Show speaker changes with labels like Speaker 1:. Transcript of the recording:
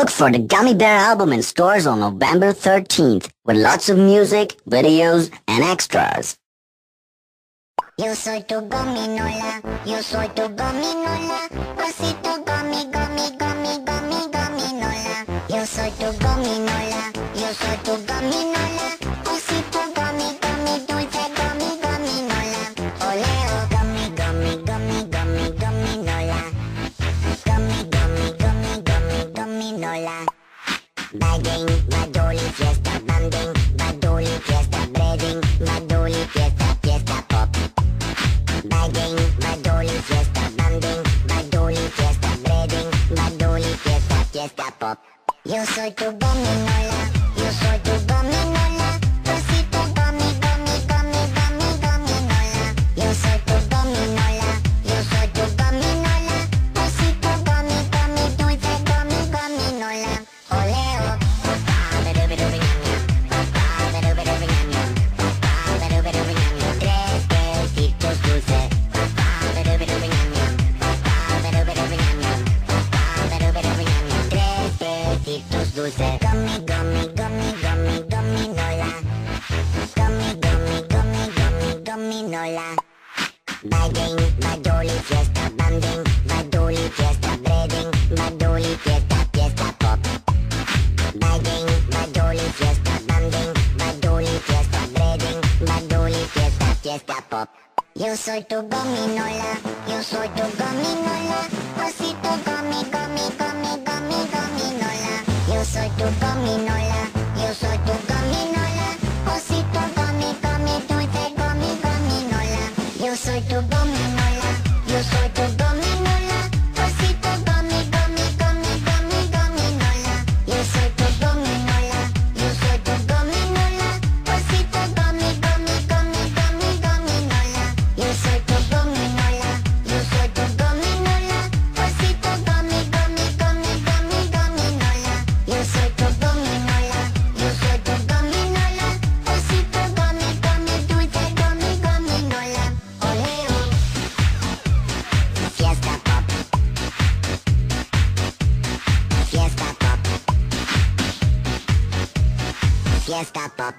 Speaker 1: Look for the Gummy Bear album in stores on November 13th with lots of music, videos, and extras.
Speaker 2: Yo soy tu gominola, yo soy tu gominola, osito gomi, gomi, gomi, gomi, gominola. Yo soy tu gominola, yo soy tu gominola, osito gomi, gomi, dulce gomi, gominola. Oleo, gomi, gomi, gomi, gomi, gominola. Gomi, gomi, gomi, gomi, gominola. Bagging, badoli, fiesta, banding, badoli, fiesta, breading, badoli, fiesta, fiesta pop. Bagging, badoli, fiesta, banding, badoli, fiesta, breading, badoli, fiesta, fiesta pop. Yo soy tu gominola, yo soy tu gominola, osito gomi, gomi, gomi, gomi, gominola. Yo soy tu gominola, yo soy tu gominola, osito gomi, gomi, dulce gomi, gominola. Oleo, papá, tres besitos dulces. Dulce, gummy, gummy, gummy, gummy, gominola. Gummy, gummy, gummy, gummy, gominola. Bagging, badoli, fiesta, banding, badoli, fiesta, breading, badoli, fiesta, fiesta pop. Bagging, badoli, fiesta, banding, badoli, fiesta, breading, badoli, fiesta, fiesta pop. Yo soy tu gominola, yo soy tu gominola, osito gomi, gomi, gomi, gomi, gominola. Yo soy tu gominola, yo soy tu gominola, osito gomi, gomi, dulce gomi, gominola. Yo soy tu gominola, yo soy tu gominola, osito gomi, gomi, gomi, gomi, gominola. Yo soy tu gominola, yo soy tu gominola, osito gomi, gomi, gomi, gomi, gominola. Yo soy tu gominola, yo soy tu gominola, osito gomi, gomi, gomi, gomi, gominola. Yo soy tu gominola, yo soy tu gominola, osito gomi, gomi, dulce gomi, gominola. Oleo, fiesta pop, fiesta pop, fiesta pop.